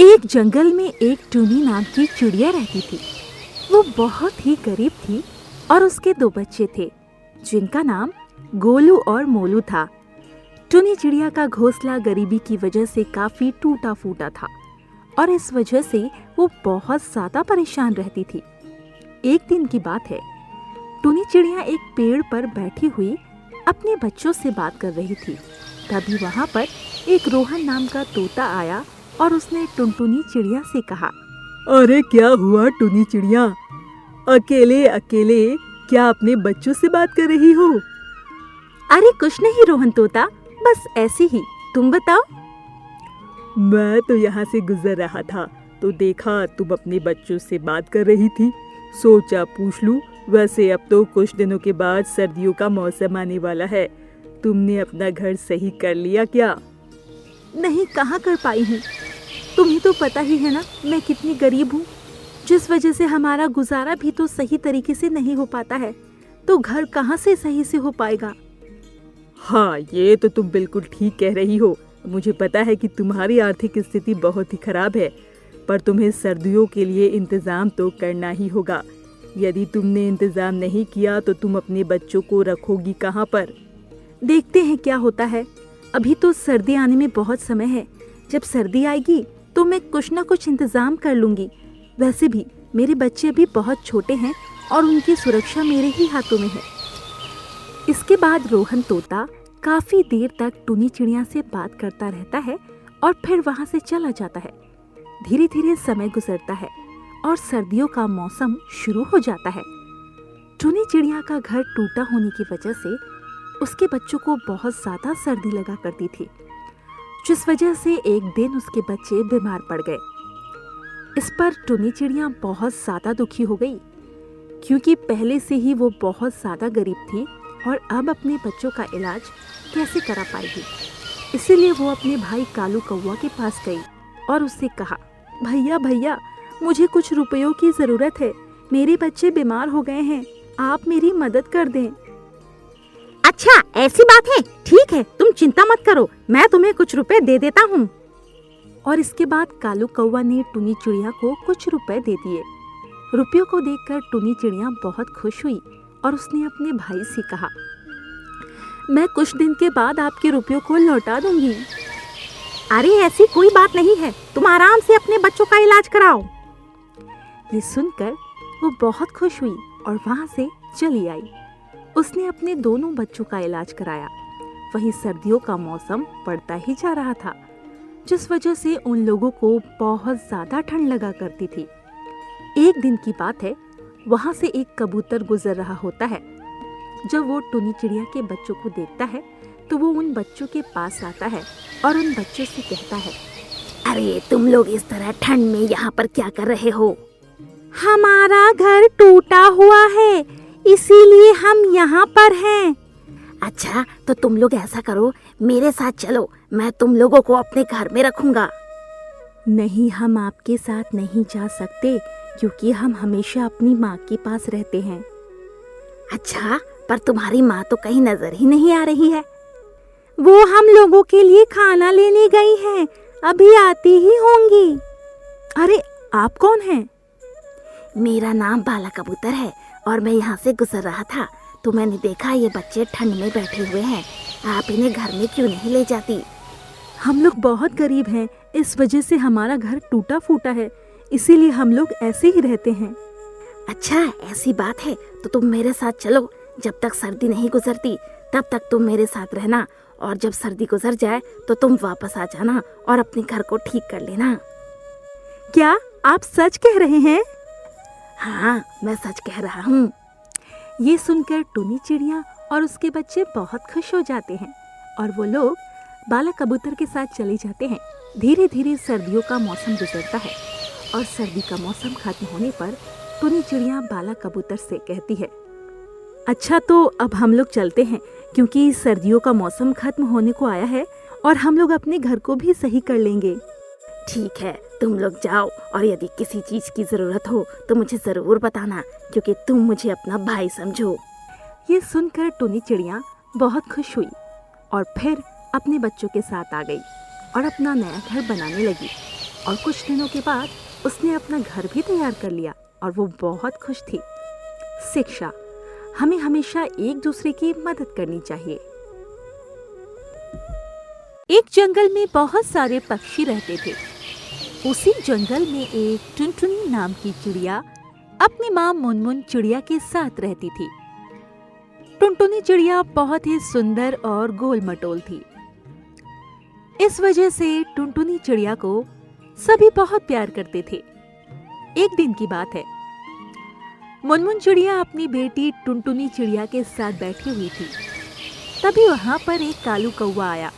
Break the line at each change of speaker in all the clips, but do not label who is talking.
एक जंगल में एक टुनी नाम की चिड़िया रहती थी। वो बहुत ही गरीब थी और उसके दो बच्चे थे जिनका नाम गोलू और मोलू था। टुनी चिड़िया का घोंसला गरीबी की वजह से काफी टूटा फूटा था और इस वजह से वो बहुत ज्यादा परेशान रहती थी। एक दिन की बात है, टुनी चिड़िया एक पेड़ पर बैठी हुई अपने बच्चों से बात कर रही थी। तभी वहां पर एक रोहन नाम का तोता आया और उसने टुनटुनी चिड़िया से कहा,
अरे क्या हुआ टुनी चिड़िया, अकेले अकेले क्या अपने बच्चों से बात कर रही हो?
अरे कुछ नहीं रोहन तोता, बस ऐसे ही। तुम बताओ।
मैं तो यहाँ से गुजर रहा था तो देखा तुम अपने बच्चों से बात कर रही थी, सोचा पूछ लूं। वैसे अब तो कुछ दिनों के बाद सर्दियों का मौसम आने वाला है, तुमने अपना घर सही कर लिया क्या?
नहीं, कहाँ कर पाई हूँ। तुम्हें तो पता ही है ना मैं कितनी गरीब हूँ, जिस वजह से हमारा गुजारा भी तो सही तरीके से नहीं हो पाता है, तो घर कहाँ से सही से हो पाएगा।
हाँ, ये तो तुम बिल्कुल ठीक कह रही हो। मुझे पता है कि तुम्हारी आर्थिक स्थिति बहुत ही खराब है, पर तुम्हें सर्दियों के लिए इंतजाम तो करना ही होगा। यदि तुमने इंतजाम नहीं किया तो तुम अपने बच्चों को रखोगी कहाँ पर?
देखते हैं क्या होता है। अभी तो सर्दी आने में बहुत समय है, जब सर्दी आएगी तो मैं कुछ ना कुछ इंतजाम कर लूंगी। वैसे भी मेरे बच्चे अभी बहुत छोटे हैं और उनकी सुरक्षा मेरे ही हाथों में है। इसके बाद रोहन तोता काफी देर तक टुनी चिड़िया से बात करता रहता है और फिर वहां से चला जाता है। धीरे धीरे समय गुजरता है और सर्दियों का मौसम शुरू हो जाता है। टुनी चिड़िया का घर टूटा होने की वजह से उसके बच्चों को बहुत ज्यादा सर्दी लगा करती थी, जिस वजह से एक दिन उसके बच्चे बीमार पड़ गए। इस पर टुनी चिड़िया बहुत ज्यादा दुखी हो गई, क्योंकि पहले से ही वो बहुत ज्यादा गरीब थी और अब अपने बच्चों का इलाज कैसे करा पाएगी। इसीलिए वो अपने भाई कालू कौवा के पास गई और उससे कहा, भैया भैया, मुझे कुछ रुपयों की जरूरत है, मेरे बच्चे बीमार हो गए हैं, आप मेरी मदद कर दें। अच्छा ऐसी बात है, ठीक है, तुम चिंता मत करो, मैं तुम्हें कुछ रुपए दे देता हूँ। और इसके बाद कालू कौवा ने टुनी चिड़िया को कुछ रुपए दे दिए। रुपयों को देखकर टुनी चिड़िया बहुत खुश हुई और उसने अपने भाई से कहा, मैं कुछ दिन के बाद आपके रुपयों को लौटा दूंगी। अरे ऐसी कोई बात नहीं है, तुम आराम से अपने बच्चों का इलाज कराओ। ये सुनकर वो बहुत खुश हुई और वहां से चली आई। उसने अपने दोनों बच्चों का इलाज कराया। वहीं सर्दियों का मौसम पड़ता ही जा रहा था, जिस वजह से उन लोगों को बहुत ज्यादा ठंड लगा करती थी। एक दिन की बात है, वहां से एक कबूतर गुजर रहा होता है। जब वो टुनी चिड़िया के बच्चों को देखता है तो वो उन बच्चों के पास आता है और उन बच्चों से कहता है, अरे तुम लोग इस तरह ठंड में यहाँ पर क्या कर रहे हो? हमारा घर टूटा हुआ है, इसीलिए हम यहाँ पर हैं। अच्छा तो तुम लोग ऐसा करो, मेरे साथ चलो, मैं तुम लोगों को अपने घर में रखूंगा। नहीं, हम आपके साथ नहीं जा सकते, क्योंकि हम हमेशा अपनी माँ के पास रहते हैं। अच्छा, पर तुम्हारी माँ तो कहीं नजर ही नहीं आ रही है। वो हम लोगों के लिए खाना लेने गई हैं, अभी आती ही होंगी। अरे आप कौन हैं? मेरा नाम बाला कबूतर है और मैं यहाँ से गुजर रहा था तो मैंने देखा ये बच्चे ठंड में बैठे हुए हैं, आप इन्हें घर में क्यों नहीं ले जाती? हम लोग बहुत गरीब हैं, इस वजह से हमारा घर टूटा फूटा है, इसीलिए हम लोग ऐसे ही रहते हैं। अच्छा ऐसी बात है तो तुम मेरे साथ चलो, जब तक सर्दी नहीं गुजरती तब तक तुम मेरे साथ रहना, और जब सर्दी गुजर जाए तो तुम वापस आ जाना और अपने घर को ठीक कर लेना। क्या आप सच कह रहे हैं? हाँ, मैं सच कह रहा हूँ। ये सुनकर टुनी चिड़िया और उसके बच्चे बहुत खुश हो जाते हैं और वो लोग बाला कबूतर के साथ चले जाते हैं। धीरे धीरे सर्दियों का मौसम गुजरता है और सर्दी का मौसम खत्म होने पर टुनी चिड़िया बाला कबूतर से कहती है, अच्छा तो अब हम लोग चलते हैं, क्योंकि सर्दियों का मौसम खत्म होने को आया है और हम लोग अपने घर को भी सही कर लेंगे। ठीक है, तुम लोग जाओ, और यदि किसी चीज की जरूरत हो तो मुझे जरूर बताना, क्योंकि तुम मुझे अपना भाई समझो। ये सुनकर टुनी चिड़िया बहुत खुश हुई और फिर अपने बच्चों के साथ आ गई और अपना नया घर बनाने लगी। और कुछ दिनों के बाद उसने अपना घर भी तैयार कर लिया और वो बहुत खुश थी। शिक्षा, हमें हमेशा एक दूसरे की मदद करनी चाहिए। एक जंगल में बहुत सारे पक्षी रहते थे। उसी जंगल में एक टुनटुनी नाम की चिड़िया अपनी माँ मुनमुन चिड़िया के साथ रहती थी। टुनटुनी चिड़िया बहुत ही सुंदर और गोल मटोल थी। इस वजह से टुनटुनी चिड़िया को सभी बहुत प्यार करते थे। एक दिन की बात है, मुनमुन चिड़िया अपनी बेटी टुनटुनी चिड़िया के साथ बैठी हुई थी। तभी वहां पर एक कालू कौवा आया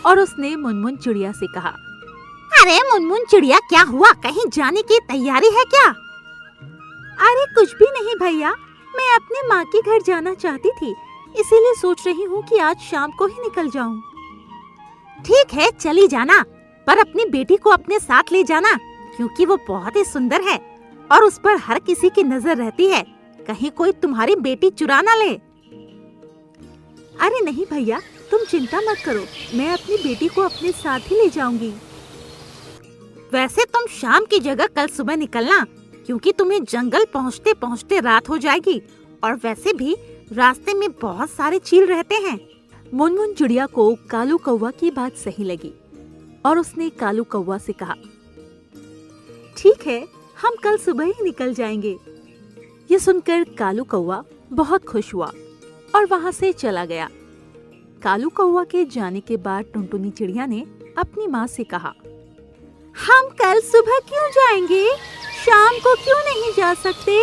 और उसने मुनमुन चिड़िया से कहा,
अरे मुनमुन चिड़िया, क्या हुआ? कहीं जाने की तैयारी है क्या?
अरे कुछ भी नहीं भैया, मैं अपने माँ के घर जाना चाहती थी, इसीलिए सोच रही हूँ कि आज शाम को ही निकल जाऊँ।
ठीक है, चली जाना, पर अपनी बेटी को अपने साथ ले जाना, क्योंकि वो बहुत ही सुंदर है और उस पर हर किसी की नजर रहती है। कहीं कोई तुम्हारी बेटी चुरा ना ले।
अरे नहीं भैया, तुम चिंता मत करो, मैं अपनी बेटी को अपने साथ ही ले जाऊंगी।
वैसे तुम शाम की जगह कल सुबह निकलना, क्योंकि तुम्हें जंगल पहुँचते पहुँचते रात हो जाएगी और वैसे भी रास्ते में बहुत सारे चील रहते हैं।
मुनमुन चिड़िया को कालू कौवा की बात सही लगी और उसने कालू कौवा से कहा, ठीक है, हम कल सुबह ही निकल जाएंगे। ये सुनकर कालू कौवा बहुत खुश हुआ और वहाँ से चला गया। कालू कौवा के जाने के बाद टुनटुनी चिड़िया ने अपनी माँ से कहा,
हम कल सुबह क्यों जाएंगे? शाम को क्यों नहीं जा सकते?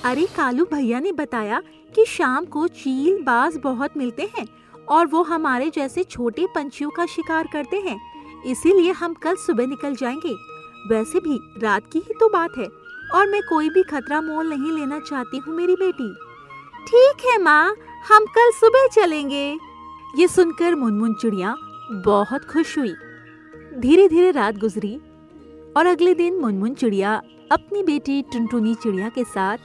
अरे कालू भैया ने बताया कि शाम को चील बाज बहुत मिलते हैं और वो हमारे जैसे छोटे पंछियों का शिकार करते हैं, इसीलिए हम कल सुबह निकल जाएंगे। वैसे भी रात की ही तो बात है और मैं कोई भी खतरा मोल नहीं लेना चाहती हूँ मेरी बेटी।
ठीक है माँ, हम कल सुबह चलेंगे।
ये सुनकर मुनमुन चिड़िया बहुत खुश हुई। धीरे धीरे रात गुजरी और अगले दिन मुनमुन चिड़िया अपनी बेटी टुनटुनी चिड़िया के साथ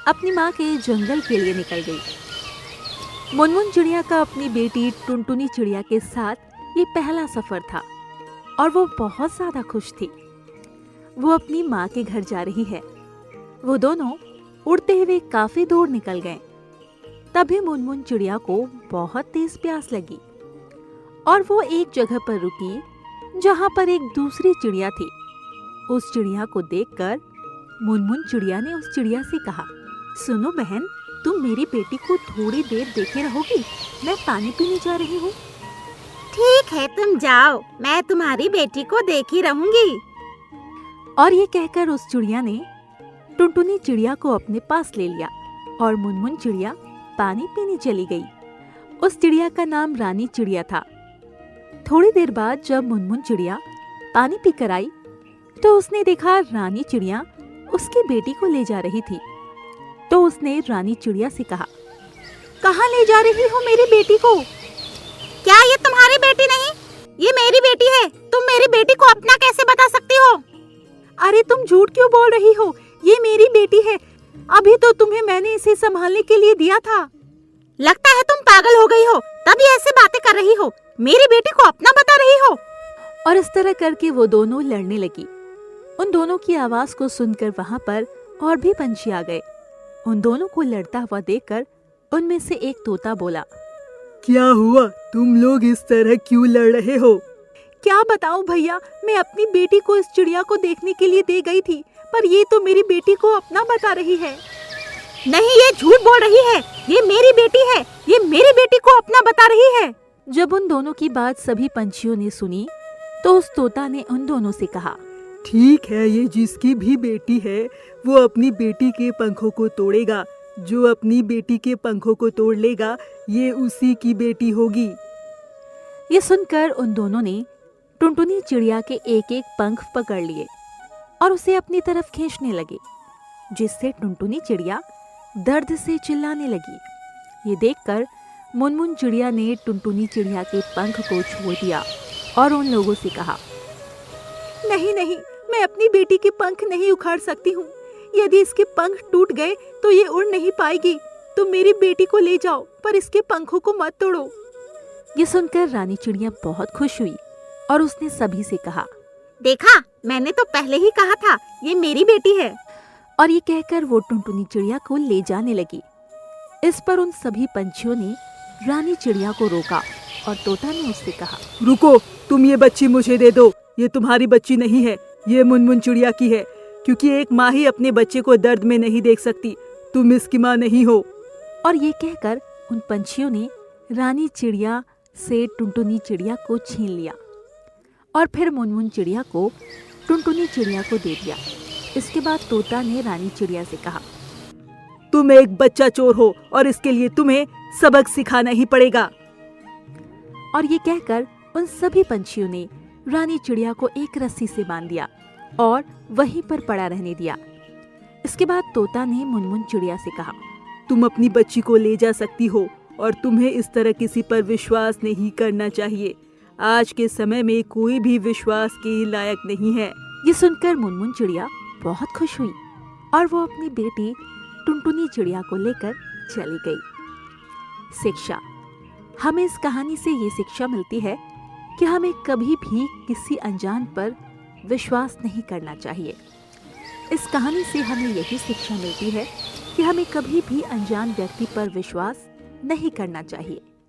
अपनी माँ के जंगल के लिए निकल गई। मुनमुन चिड़िया का अपनी बेटी टुनटुनी चिड़िया के साथ ये पहला सफर था और वो बहुत ज्यादा खुश थी। वो अपनी माँ के घर जा रही है। वो दोनों उड़ते हुए काफी दूर निकल गए। तभी मुनमुन चिड़िया को बहुत तेज प्यास लगी और वो एक जगह पर रुकी जहाँ पर एक दूसरी चिड़िया थी। उस चिड़िया को देखकर मुनमुन चिड़िया ने उस चिड़िया से कहा, सुनो बहन, तुम मेरी बेटी को थोड़ी देर देखे रहोगी, मैं पानी पीने जा रही हूँ।
ठीक है, तुम जाओ, मैं तुम्हारी बेटी को देखी रहूंगी।
और ये कहकर उस चिड़िया ने टुनटुनी चिड़िया को अपने पास ले लिया और मुनमुन चिड़िया पानी पीने चली गई। उस चिड़िया का नाम रानी चिड़िया था। थोड़ी देर बाद जब मुनमुन चिड़िया पानी पीकर आई तो उसने देखा रानी चिड़िया उसकी बेटी को ले जा रही थी। तो उसने रानी चिड़िया से कहा,
कहाँ ले जा रही हो मेरी बेटी को? क्या ये तुम्हारी बेटी नहीं? ये मेरी बेटी है। तुम मेरी बेटी को अपना कैसे बता सकती हो?
अरे तुम झूठ क्यों बोल रही हो? ये मेरी बेटी है। अभी तो तुम्हें मैंने इसे संभालने के लिए दिया था।
लगता है तुम पागल हो गई हो, तभी ऐसे बातें कर रही हो। मेरी बेटी को अपना बता रही हो।
और इस तरह करके वो दोनों लड़ने लगी। उन दोनों की आवाज को सुनकर वहाँ पर और भी पंछी आ गए। उन दोनों को लड़ता हुआ देखकर उनमें से एक तोता बोला,
क्या हुआ? तुम लोग इस तरह क्यों लड़ रहे हो?
क्या बताऊं भैया, मैं अपनी बेटी को इस चिड़िया को देखने के लिए दे गई थी, पर ये तो मेरी बेटी को अपना बता रही है।
नहीं, ये झूठ बोल रही है। ये मेरी बेटी है। ये मेरी बेटी को अपना बता रही है।
जब उन दोनों की बात सभी पंछियों ने सुनी तो उस तोता ने उन दोनों से कहा,
ठीक है, ये जिसकी भी बेटी है वो अपनी बेटी के पंखों को तोड़ेगा। जो अपनी बेटी के पंखों को तोड़ लेगा ये उसी की बेटी होगी।
ये सुनकर उन दोनों ने टुनटुनी चिड़िया के एक एक पंख पकड़ लिए और उसे अपनी तरफ खींचने लगे, जिससे टुनटुनी चिड़िया दर्द से चिल्लाने लगी। ये देखकर मुनमुन चिड़िया ने टुनटुनी चिड़िया के पंख को छोड़ दिया और उन लोगों से कहा, नहीं नहीं, मैं अपनी बेटी के पंख नहीं उखाड़ सकती हूँ। यदि इसके पंख टूट गए तो ये उड़ नहीं पाएगी। तुम मेरी बेटी को ले जाओ, पर इसके पंखों को मत तोड़ो। ये सुनकर रानी चिड़िया बहुत खुश हुई और उसने सभी से कहा,
देखा, मैंने तो पहले ही कहा था ये मेरी बेटी है।
और ये कहकर वो टुनटुनी चिड़िया को ले जाने लगी। इस पर उन सभी पंछियों ने रानी चिड़िया को रोका और तोता ने उससे कहा,
रुको, तुम ये बच्ची मुझे दे दो। ये तुम्हारी बच्ची नहीं है, ये मुनमुन चिड़िया की है, क्योंकि एक माँ ही अपने बच्चे को दर्द में नहीं देख सकती। तुम इसकी माँ नहीं हो।
और ये कहकर उन पंछियों ने रानी चिड़िया से टुनटुनी चिड़िया को छीन लिया और फिर मुनमुन चिड़िया को टुनटुनी चिड़िया को दे दिया। इसके बाद तोता ने रानी चिड़िया से कहा,
तुम एक बच्चा चोर हो और इसके लिए तुम्हें सबक सिखाना ही पड़ेगा।
और ये कहकर उन सभी पंछियों ने रानी चिड़िया को एक रस्सी से बांध दिया और वहीं पर पड़ा रहने दिया। इसके बाद तोता ने मुनमुन चिड़िया से कहा,
तुम अपनी बच्ची को ले जा सकती हो और तुम्हें इस तरह किसी पर विश्वास नहीं करना चाहिए। आज के समय में कोई भी विश्वास के लायक नहीं है।
ये सुनकर मुनमुन चिड़िया बहुत खुश हुई और वो अपनी बेटी टुनटुनी चिड़िया को लेकर चली गई। शिक्षा। हमें इस कहानी से ये शिक्षा मिलती है कि हमें कभी भी किसी अनजान पर विश्वास नहीं करना चाहिए। इस कहानी से हमें यही शिक्षा मिलती है कि हमें कभी भी अनजान व्यक्ति पर विश्वास नहीं करना चाहिए।